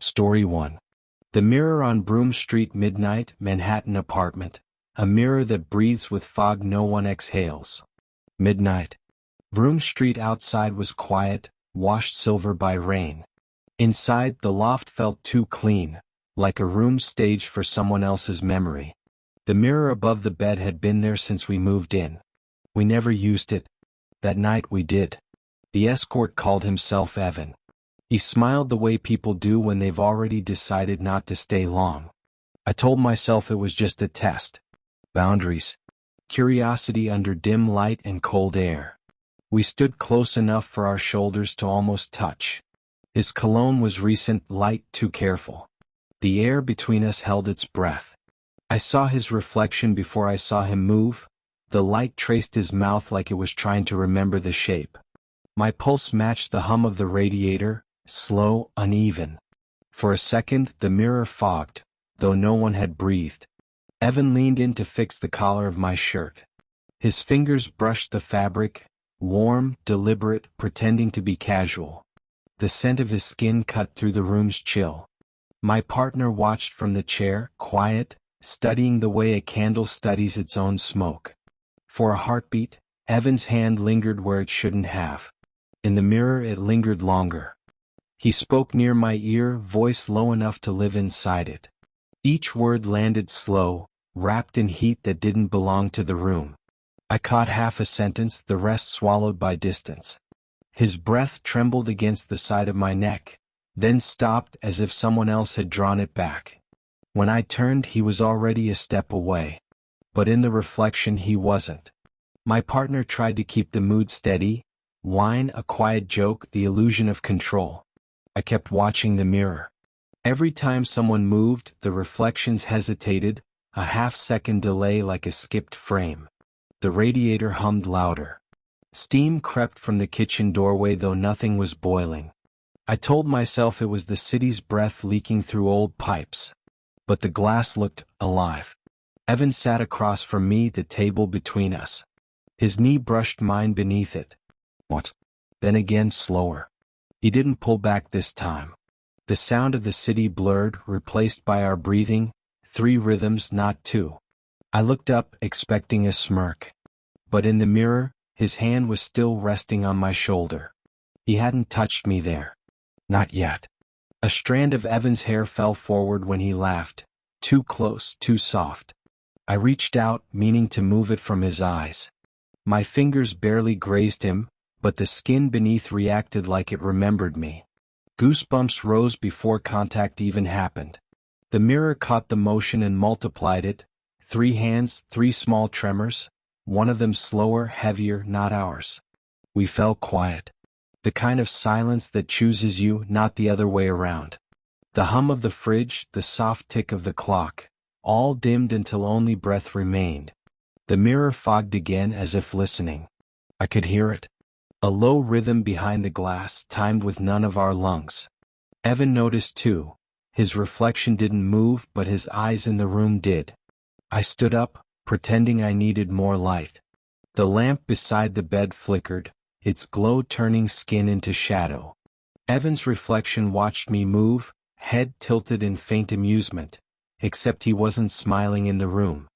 Story 1. The mirror on Broome Street, midnight, Manhattan apartment. A mirror that breathes with fog no one exhales. Midnight. Broome Street outside was quiet, washed silver by rain. Inside, the loft felt too clean, like a room staged for someone else's memory. The mirror above the bed had been there since we moved in. We never used it. That night we did. The escort called himself Evan. He smiled the way people do when they've already decided not to stay long. I told myself it was just a test. Boundaries. Curiosity under dim light and cold air. We stood close enough for our shoulders to almost touch. His cologne was recent, light, too careful. The air between us held its breath. I saw his reflection before I saw him move. The light traced his mouth like it was trying to remember the shape. My pulse matched the hum of the radiator, slow, uneven. For a second, the mirror fogged, though no one had breathed. Evan leaned in to fix the collar of my shirt. His fingers brushed the fabric, warm, deliberate, pretending to be casual. The scent of his skin cut through the room's chill. My partner watched from the chair, quiet, studying the way a candle studies its own smoke. For a heartbeat, Evan's hand lingered where it shouldn't have. In the mirror it lingered longer. He spoke near my ear, voice low enough to live inside it. Each word landed slow, wrapped in heat that didn't belong to the room. I caught half a sentence, the rest swallowed by distance. His breath trembled against the side of my neck, then stopped as if someone else had drawn it back. When I turned, he was already a step away. But in the reflection he wasn't. My partner tried to keep the mood steady, whine, a quiet joke, the illusion of control. I kept watching the mirror. Every time someone moved, the reflections hesitated, a half-second delay like a skipped frame. The radiator hummed louder. Steam crept from the kitchen doorway though nothing was boiling. I told myself it was the city's breath leaking through old pipes. But the glass looked alive. Evan sat across from me, the table between us. His knee brushed mine beneath it. What? Then again slower. He didn't pull back this time. The sound of the city blurred, replaced by our breathing, 3 rhythms, not 2. I looked up, expecting a smirk. But in the mirror, his hand was still resting on my shoulder. He hadn't touched me there. Not yet. A strand of Evan's hair fell forward when he laughed. Too close, too soft. I reached out, meaning to move it from his eyes. My fingers barely grazed him, but the skin beneath reacted like it remembered me. Goosebumps rose before contact even happened. The mirror caught the motion and multiplied it. 3 hands, 3 small tremors, one of them slower, heavier, not ours. We fell quiet. The kind of silence that chooses you, not the other way around. The hum of the fridge, the soft tick of the clock, all dimmed until only breath remained. The mirror fogged again as if listening. I could hear it. A low rhythm behind the glass, timed with none of our lungs. Evan noticed too. His reflection didn't move, but his eyes in the room did. I stood up, pretending I needed more light. The lamp beside the bed flickered, its glow turning skin into shadow. Evan's reflection watched me move, head tilted in faint amusement, except he wasn't smiling in the room.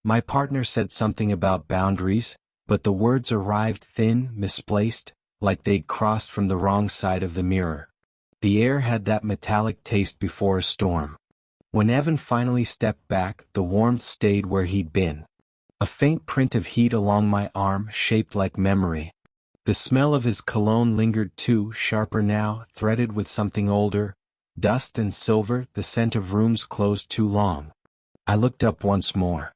My partner said something about boundaries, but the words arrived thin, misplaced, like they'd crossed from the wrong side of the mirror. The air had that metallic taste before a storm. When Evan finally stepped back, the warmth stayed where he'd been. A faint print of heat along my arm, shaped like memory. The smell of his cologne lingered too, sharper now, threaded with something older. Dust and silver, the scent of rooms closed too long. I looked up once more.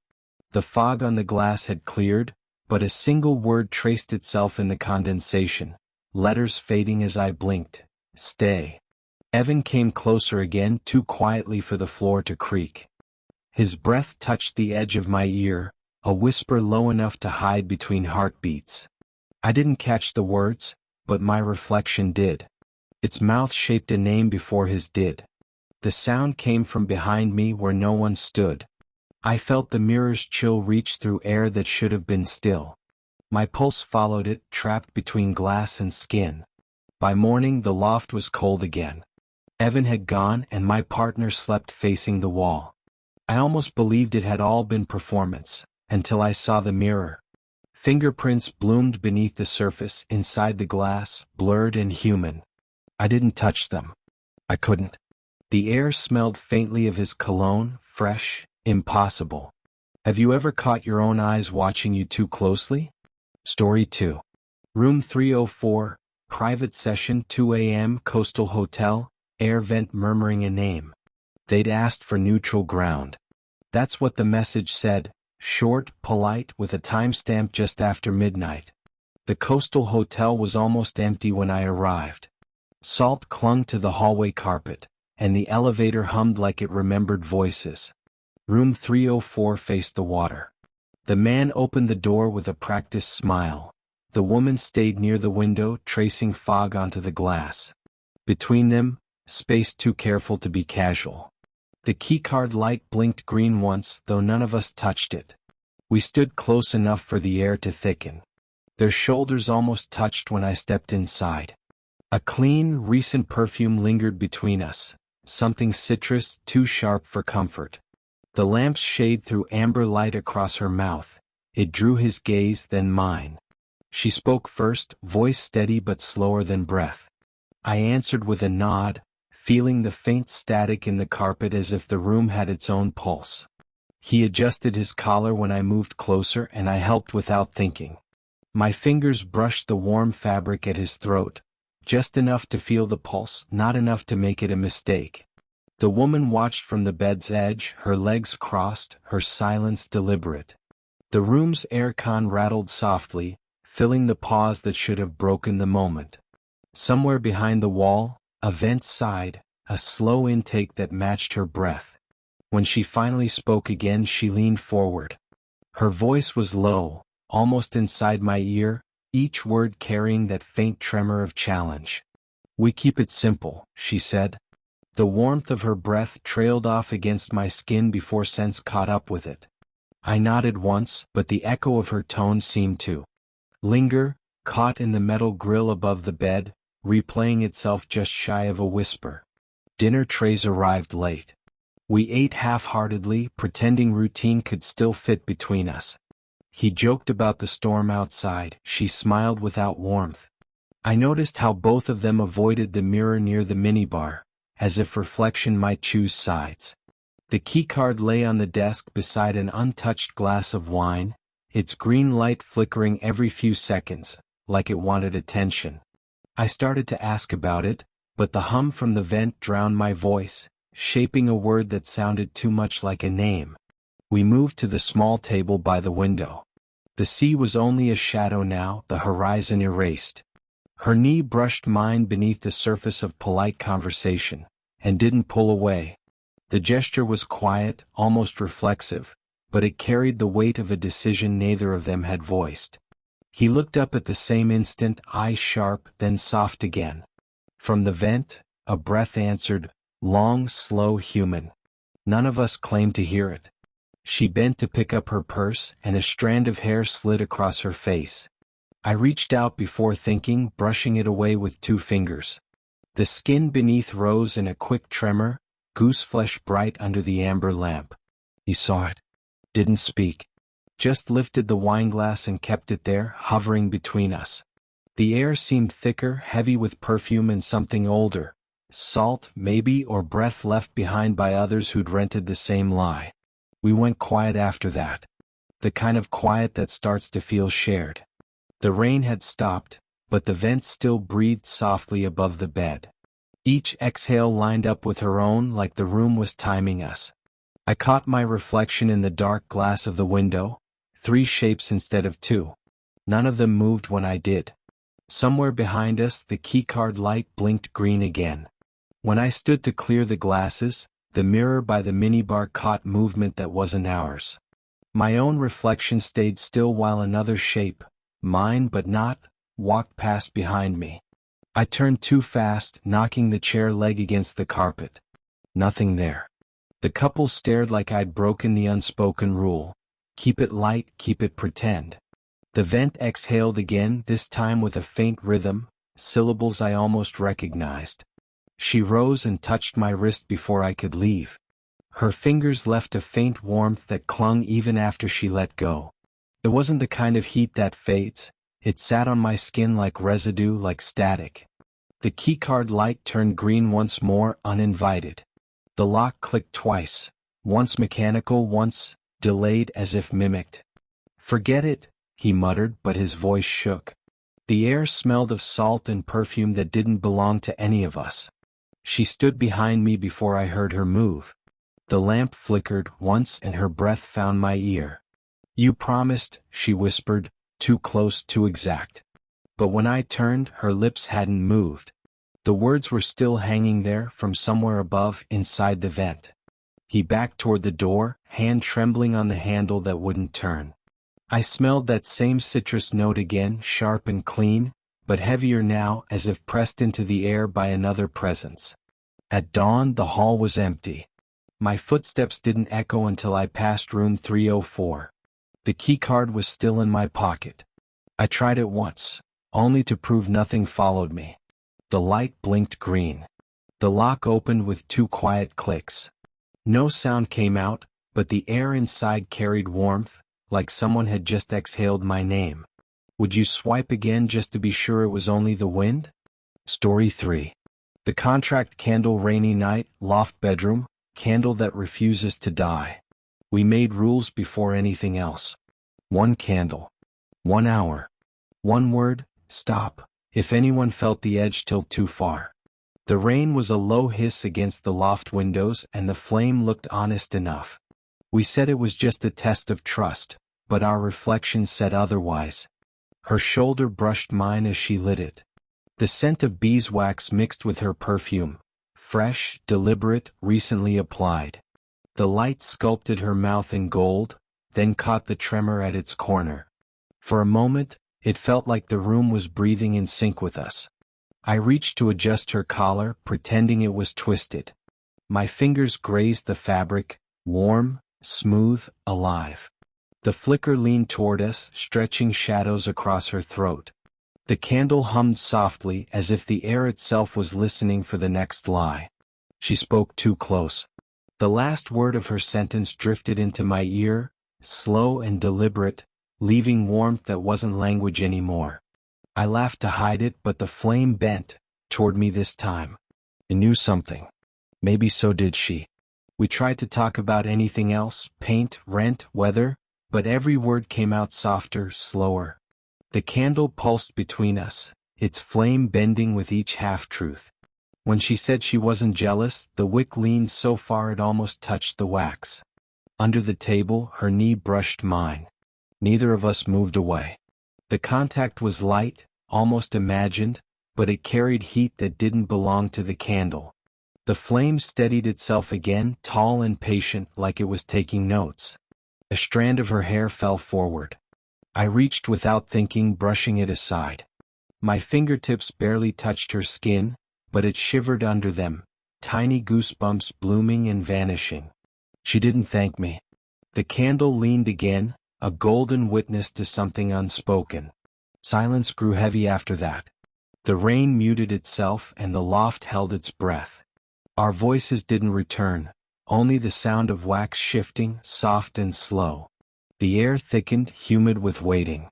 The fog on the glass had cleared, but a single word traced itself in the condensation, letters fading as I blinked. Stay. Evan came closer again, too quietly for the floor to creak. His breath touched the edge of my ear, a whisper low enough to hide between heartbeats. I didn't catch the words, but my reflection did. Its mouth shaped a name before his did. The sound came from behind me where no one stood. I felt the mirror's chill reach through air that should have been still. My pulse followed it, trapped between glass and skin. By morning the loft was cold again. Evan had gone and my partner slept facing the wall. I almost believed it had all been performance, until I saw the mirror. Fingerprints bloomed beneath the surface, inside the glass, blurred and human. I didn't touch them. I couldn't. The air smelled faintly of his cologne, fresh, impossible. Have you ever caught your own eyes watching you too closely? Story 2. Room 304, private session 2 a.m. Coastal Hotel, air vent murmuring a name. They'd asked for neutral ground. That's what the message said, short, polite, with a timestamp just after midnight. The Coastal Hotel was almost empty when I arrived. Salt clung to the hallway carpet, and the elevator hummed like it remembered voices. Room 304 faced the water. The man opened the door with a practiced smile. The woman stayed near the window, tracing fog onto the glass. Between them, space too careful to be casual. The keycard light blinked green once, though none of us touched it. We stood close enough for the air to thicken. Their shoulders almost touched when I stepped inside. A clean, recent perfume lingered between us, something citrus, too sharp for comfort. The lamp's shade threw amber light across her mouth. It drew his gaze, then mine. She spoke first, voice steady but slower than breath. I answered with a nod, feeling the faint static in the carpet as if the room had its own pulse. He adjusted his collar when I moved closer and I helped without thinking. My fingers brushed the warm fabric at his throat, just enough to feel the pulse, not enough to make it a mistake. The woman watched from the bed's edge, her legs crossed, her silence deliberate. The room's aircon rattled softly, filling the pause that should have broken the moment. Somewhere behind the wall, a vent sighed, a slow intake that matched her breath. When she finally spoke again, she leaned forward. Her voice was low, almost inside my ear, each word carrying that faint tremor of challenge. "We keep it simple," she said. The warmth of her breath trailed off against my skin before sense caught up with it. I nodded once, but the echo of her tone seemed to linger, caught in the metal grill above the bed, replaying itself just shy of a whisper. Dinner trays arrived late. We ate half-heartedly, pretending routine could still fit between us. He joked about the storm outside, she smiled without warmth. I noticed how both of them avoided the mirror near the minibar, as if reflection might choose sides. The keycard lay on the desk beside an untouched glass of wine, its green light flickering every few seconds, like it wanted attention. I started to ask about it, but the hum from the vent drowned my voice, shaping a word that sounded too much like a name. We moved to the small table by the window. The sea was only a shadow now, the horizon erased. Her knee brushed mine beneath the surface of polite conversation, and didn't pull away. The gesture was quiet, almost reflexive, but it carried the weight of a decision neither of them had voiced. He looked up at the same instant, eyes sharp, then soft again. From the vent, a breath answered, long, slow, human. None of us claimed to hear it. She bent to pick up her purse, and a strand of hair slid across her face. I reached out before thinking, brushing it away with 2 fingers. The skin beneath rose in a quick tremor, gooseflesh bright under the amber lamp. He saw it. Didn't speak. Just lifted the wineglass and kept it there, hovering between us. The air seemed thicker, heavy with perfume and something older. Salt, maybe, or breath left behind by others who'd rented the same lie. We went quiet after that. The kind of quiet that starts to feel shared. The rain had stopped, but the vents still breathed softly above the bed. Each exhale lined up with her own, like the room was timing us. I caught my reflection in the dark glass of the window, 3 shapes instead of 2. None of them moved when I did. Somewhere behind us, the keycard light blinked green again. When I stood to clear the glasses, the mirror by the minibar caught movement that wasn't ours. My own reflection stayed still while another shape, mine but not, walked past behind me. I turned too fast, knocking the chair leg against the carpet. Nothing there. The couple stared like I'd broken the unspoken rule. Keep it light, keep it pretend. The vent exhaled again, this time with a faint rhythm, syllables I almost recognized. She rose and touched my wrist before I could leave. Her fingers left a faint warmth that clung even after she let go. It wasn't the kind of heat that fades, it sat on my skin like residue, like static. The keycard light turned green once more, uninvited. The lock clicked twice, once mechanical, once delayed, as if mimicked. "Forget it," he muttered, but his voice shook. The air smelled of salt and perfume that didn't belong to any of us. She stood behind me before I heard her move. The lamp flickered once and her breath found my ear. "You promised," she whispered, too close, too exact. But when I turned, her lips hadn't moved. The words were still hanging there from somewhere above, inside the vent. He backed toward the door, hand trembling on the handle that wouldn't turn. I smelled that same citrus note again, sharp and clean, but heavier now, as if pressed into the air by another presence. At dawn, the hall was empty. My footsteps didn't echo until I passed room 304. The keycard was still in my pocket. I tried it once, only to prove nothing followed me. The light blinked green. The lock opened with 2 quiet clicks. No sound came out, but the air inside carried warmth, like someone had just exhaled my name. Would you swipe again just to be sure it was only the wind? Story 3. The contract candle. Rainy night, loft bedroom, candle that refuses to die. We made rules before anything else. 1 candle. 1 hour. 1 word, stop, if anyone felt the edge tilt too far. The rain was a low hiss against the loft windows and the flame looked honest enough. We said it was just a test of trust, but our reflections said otherwise. Her shoulder brushed mine as she lit it. The scent of beeswax mixed with her perfume, fresh, deliberate, recently applied. The light sculpted her mouth in gold, then caught the tremor at its corner. For a moment, it felt like the room was breathing in sync with us. I reached to adjust her collar, pretending it was twisted. My fingers grazed the fabric, warm, smooth, alive. The flicker leaned toward us, stretching shadows across her throat. The candle hummed softly, as if the air itself was listening for the next lie. She spoke too close. The last word of her sentence drifted into my ear, slow and deliberate, leaving warmth that wasn't language anymore. I laughed to hide it, but the flame bent toward me this time. I knew something. Maybe so did she. We tried to talk about anything else, paint, rent, weather, but every word came out softer, slower. The candle pulsed between us, its flame bending with each half-truth. When she said she wasn't jealous, the wick leaned so far it almost touched the wax. Under the table, her knee brushed mine. Neither of us moved away. The contact was light, almost imagined, but it carried heat that didn't belong to the candle. The flame steadied itself again, tall and patient, like it was taking notes. A strand of her hair fell forward. I reached without thinking, brushing it aside. My fingertips barely touched her skin, but it shivered under them, tiny goosebumps blooming and vanishing. She didn't thank me. The candle leaned again, a golden witness to something unspoken. Silence grew heavy after that. The rain muted itself and the loft held its breath. Our voices didn't return, only the sound of wax shifting, soft and slow. The air thickened, humid with waiting.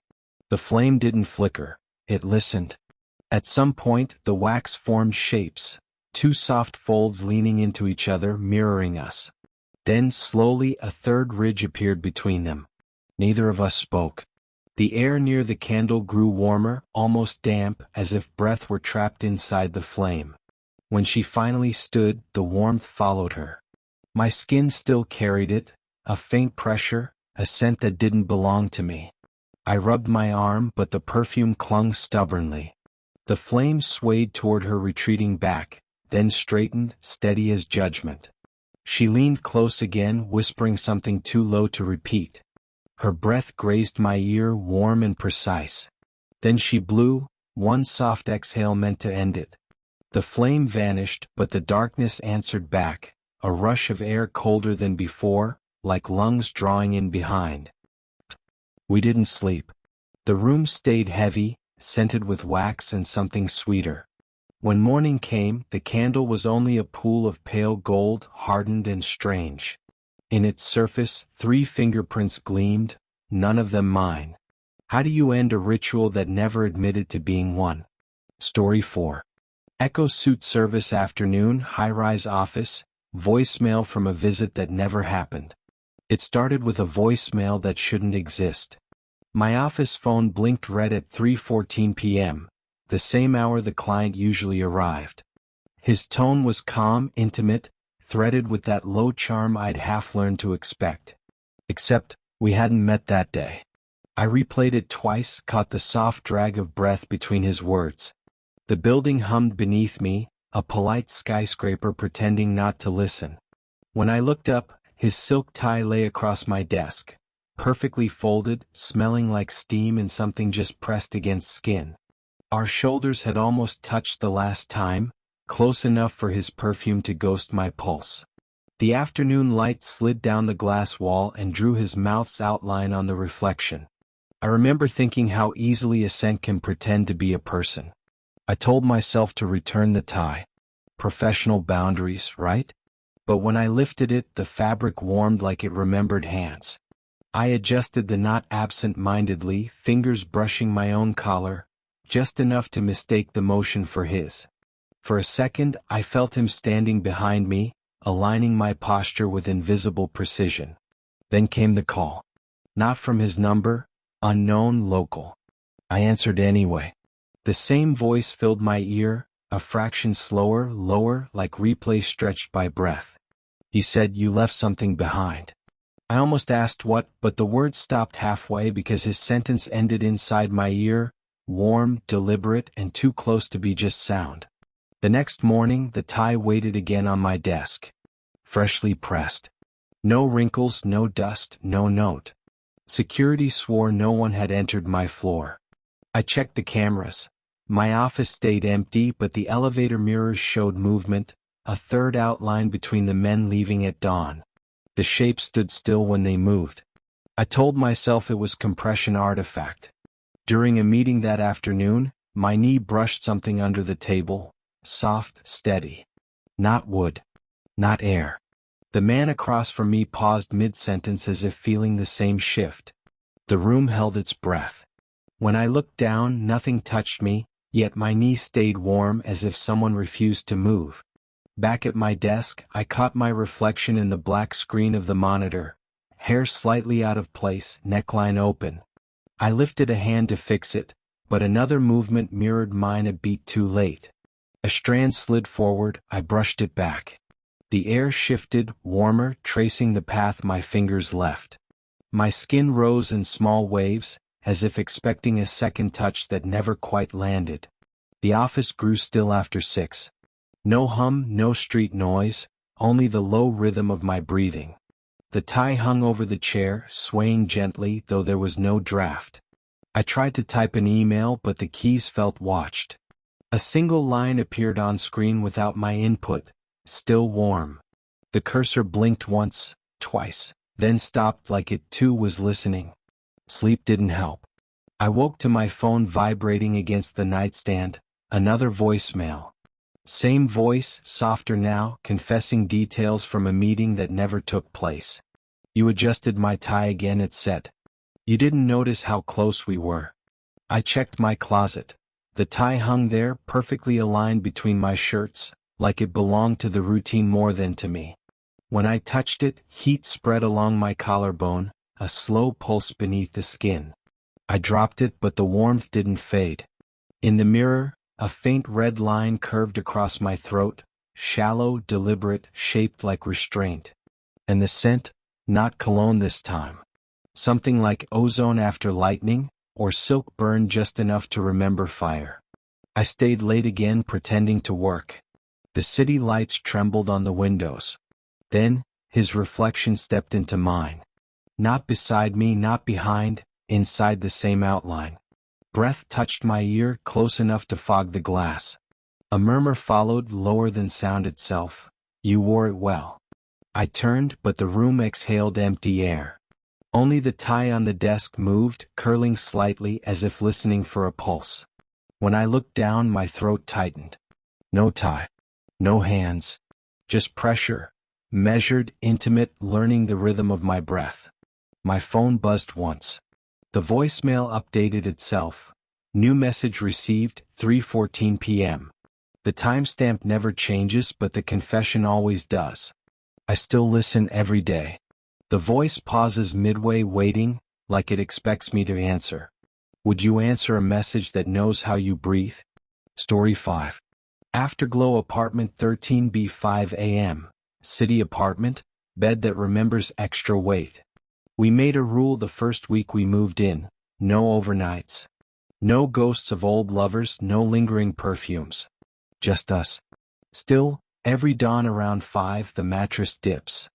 The flame didn't flicker, it listened. At some point, the wax formed shapes, 2 soft folds leaning into each other, mirroring us. Then slowly a third ridge appeared between them. Neither of us spoke. The air near the candle grew warmer, almost damp, as if breath were trapped inside the flame. When she finally stood, the warmth followed her. My skin still carried it, a faint pressure, a scent that didn't belong to me. I rubbed my arm, but the perfume clung stubbornly. The flame swayed toward her, retreating back, then straightened, steady as judgment. She leaned close again, whispering something too low to repeat. Her breath grazed my ear, warm and precise. Then she blew, one soft exhale meant to end it. The flame vanished, but the darkness answered back, a rush of air colder than before, like lungs drawing in behind. We didn't sleep. The room stayed heavy, scented with wax and something sweeter. When morning came, the candle was only a pool of pale gold, hardened and strange. In its surface, 3 fingerprints gleamed, none of them mine. How do you end a ritual that never admitted to being one? Story 4. Echo Suit Service Afternoon, high-rise office, voicemail from a visit that never happened. It started with a voicemail that shouldn't exist. My office phone blinked red at 3:14 p.m., the same hour the client usually arrived. His tone was calm, intimate, threaded with that low charm I'd half-learned to expect. Except, we hadn't met that day. I replayed it twice, caught the soft drag of breath between his words. The building hummed beneath me, a polite skyscraper pretending not to listen. When I looked up, his silk tie lay across my desk, perfectly folded, smelling like steam and something just pressed against skin. Our shoulders had almost touched the last time, close enough for his perfume to ghost my pulse. The afternoon light slid down the glass wall and drew his mouth's outline on the reflection. I remember thinking how easily a scent can pretend to be a person. I told myself to return the tie. Professional boundaries, right? But when I lifted it, the fabric warmed like it remembered hands. I adjusted the knot absent-mindedly, fingers brushing my own collar, just enough to mistake the motion for his. For a second, I felt him standing behind me, aligning my posture with invisible precision. Then came the call. Not from his number, unknown, local. I answered anyway. The same voice filled my ear, a fraction slower, lower, like replay stretched by breath. He said, "You left something behind." I almost asked what, but the words stopped halfway because his sentence ended inside my ear, warm, deliberate, and too close to be just sound. The next morning, the tie waited again on my desk. Freshly pressed. No wrinkles, no dust, no note. Security swore no one had entered my floor. I checked the cameras. My office stayed empty, but the elevator mirrors showed movement, a third outline between the men leaving at dawn. The shapes stood still when they moved. I told myself it was compression artifact. During a meeting that afternoon, my knee brushed something under the table, soft, steady. Not wood. Not air. The man across from me paused mid-sentence as if feeling the same shift. The room held its breath. When I looked down, nothing touched me, yet my knee stayed warm as if someone refused to move. Back at my desk, I caught my reflection in the black screen of the monitor, hair slightly out of place, neckline open. I lifted a hand to fix it, but another movement mirrored mine a beat too late. A strand slid forward, I brushed it back. The air shifted, warmer, tracing the path my fingers left. My skin rose in small waves, as if expecting a second touch that never quite landed. The office grew still after 6. No hum, no street noise, only the low rhythm of my breathing. The tie hung over the chair, swaying gently, though there was no draft. I tried to type an email, but the keys felt watched. A single line appeared on screen without my input, still warm. The cursor blinked once, twice, then stopped like it too was listening. Sleep didn't help. I woke to my phone vibrating against the nightstand, another voicemail. Same voice, softer now, confessing details from a meeting that never took place. "You adjusted my tie again," it said. "You didn't notice how close we were." I checked my closet. The tie hung there, perfectly aligned between my shirts, like it belonged to the routine more than to me. When I touched it, heat spread along my collarbone, a slow pulse beneath the skin. I dropped it, but the warmth didn't fade. In the mirror, a faint red line curved across my throat, shallow, deliberate, shaped like restraint. And the scent? Not cologne this time. Something like ozone after lightning, or silk burned just enough to remember fire. I stayed late again, pretending to work. The city lights trembled on the windows. Then, his reflection stepped into mine. Not beside me, not behind, inside the same outline. Breath touched my ear, close enough to fog the glass. A murmur followed, lower than sound itself. "You wore it well." I turned, but the room exhaled empty air. Only the tie on the desk moved, curling slightly as if listening for a pulse. When I looked down, my throat tightened. No tie. No hands. Just pressure. Measured, intimate, learning the rhythm of my breath. My phone buzzed once. The voicemail updated itself. New message received, 3:14 p.m. The timestamp never changes, but the confession always does. I still listen every day. The voice pauses midway, waiting, like it expects me to answer. Would you answer a message that knows how you breathe? Story 5. Afterglow apartment 13B 5 a.m. City apartment, bed that remembers extra weight. We made a rule the first week we moved in: no overnights. No ghosts of old lovers, no lingering perfumes. Just us. Still, every dawn around 5 the mattress dips.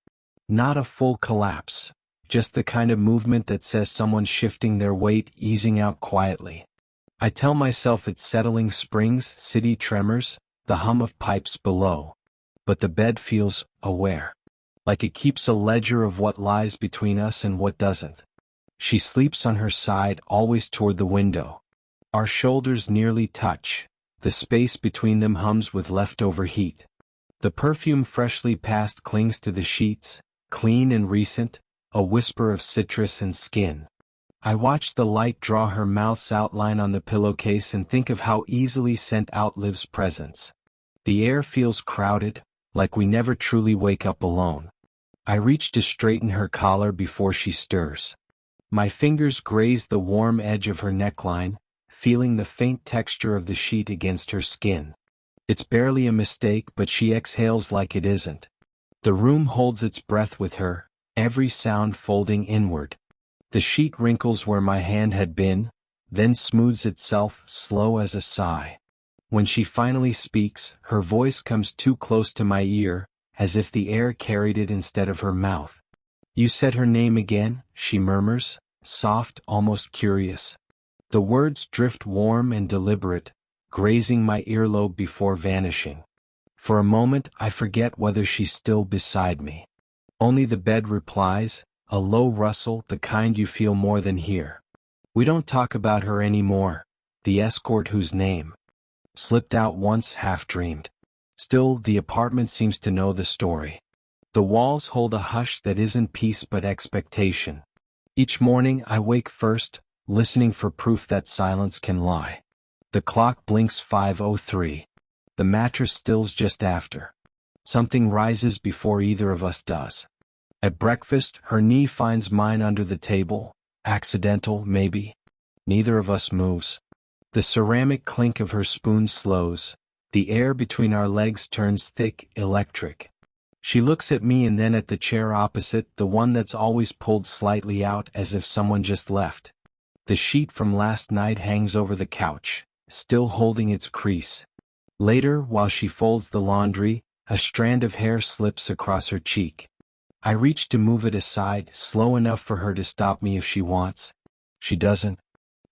Not a full collapse, just the kind of movement that says someone's shifting their weight, easing out quietly. I tell myself it's settling, springs, city tremors, the hum of pipes below. But the bed feels aware. Like it keeps a ledger of what lies between us and what doesn't. She sleeps on her side, always toward the window. Our shoulders nearly touch. The space between them hums with leftover heat. The perfume freshly passed clings to the sheets, clean and recent, a whisper of citrus and skin. I watch the light draw her mouth's outline on the pillowcase and think of how easily scent outlives presence. The air feels crowded, like we never truly wake up alone. I reach to straighten her collar before she stirs. My fingers graze the warm edge of her neckline, feeling the faint texture of the sheet against her skin. It's barely a mistake, but she exhales like it isn't. The room holds its breath with her, every sound folding inward. The sheet wrinkles where my hand had been, then smooths itself, slow as a sigh. When she finally speaks, her voice comes too close to my ear, as if the air carried it instead of her mouth. You said her name again, she murmurs, soft, almost curious. The words drift warm and deliberate, grazing my earlobe before vanishing. For a moment I forget whether she's still beside me. Only the bed replies, a low rustle, the kind you feel more than hear. We don't talk about her anymore, the escort whose name slipped out once, half-dreamed. Still, the apartment seems to know the story. The walls hold a hush that isn't peace but expectation. Each morning I wake first, listening for proof that silence can lie. The clock blinks 5:03. The mattress stills just after. Something rises before either of us does. At breakfast, her knee finds mine under the table. Accidental, maybe. Neither of us moves. The ceramic clink of her spoon slows. The air between our legs turns thick, electric. She looks at me and then at the chair opposite, the one that's always pulled slightly out as if someone just left. The sheet from last night hangs over the couch, still holding its crease. Later, while she folds the laundry, a strand of hair slips across her cheek. I reach to move it aside, slow enough for her to stop me if she wants. She doesn't.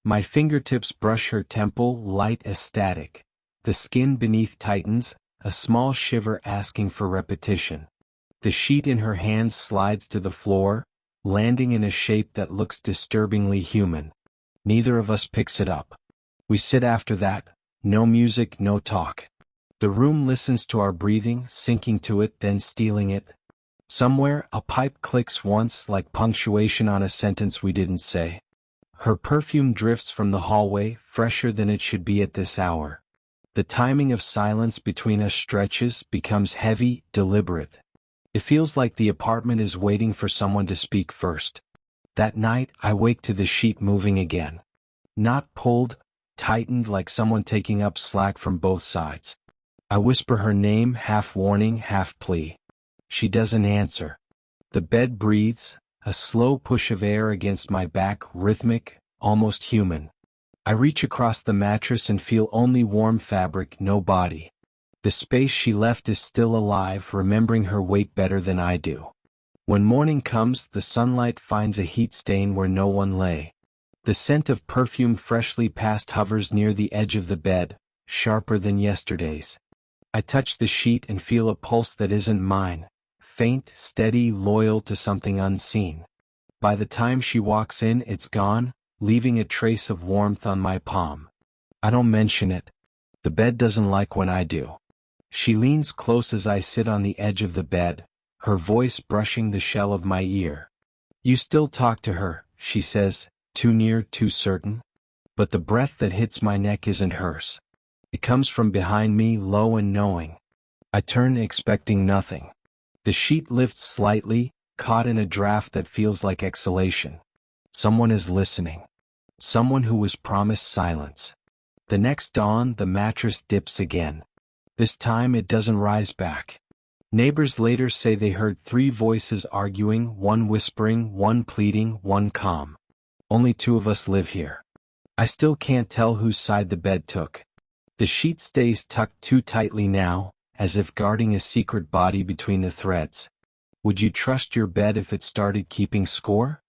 My fingertips brush her temple, light as static. The skin beneath tightens, a small shiver asking for repetition. The sheet in her hands slides to the floor, landing in a shape that looks disturbingly human. Neither of us picks it up. We sit after that, no music, no talk. The room listens to our breathing, sinking to it, then stealing it. Somewhere, a pipe clicks once, like punctuation on a sentence we didn't say. Her perfume drifts from the hallway, fresher than it should be at this hour. The timing of silence between us stretches, becomes heavy, deliberate. It feels like the apartment is waiting for someone to speak first. That night, I wake to the sheet moving again. Not pulled, tightened, like someone taking up slack from both sides. I whisper her name, half warning, half plea. She doesn't answer. The bed breathes, a slow push of air against my back, rhythmic, almost human. I reach across the mattress and feel only warm fabric, no body. The space she left is still alive, remembering her weight better than I do. When morning comes, the sunlight finds a heat stain where no one lay. The scent of perfume freshly passed hovers near the edge of the bed, sharper than yesterday's. I touch the sheet and feel a pulse that isn't mine, faint, steady, loyal to something unseen. By the time she walks in, it's gone, leaving a trace of warmth on my palm. I don't mention it. The bed doesn't like when I do. She leans close as I sit on the edge of the bed, her voice brushing the shell of my ear. You still talk to her, she says, too near, too certain. But the breath that hits my neck isn't hers. It comes from behind me, low and knowing. I turn, expecting nothing. The sheet lifts slightly, caught in a draft that feels like exhalation. Someone is listening. Someone who was promised silence. The next dawn, the mattress dips again. This time it doesn't rise back. Neighbors later say they heard 3 voices arguing, one whispering, one pleading, one calm. Only 2 of us live here. I still can't tell whose side the bed took. The sheet stays tucked too tightly now, as if guarding a secret body between the threads. Would you trust your bed if it started keeping score?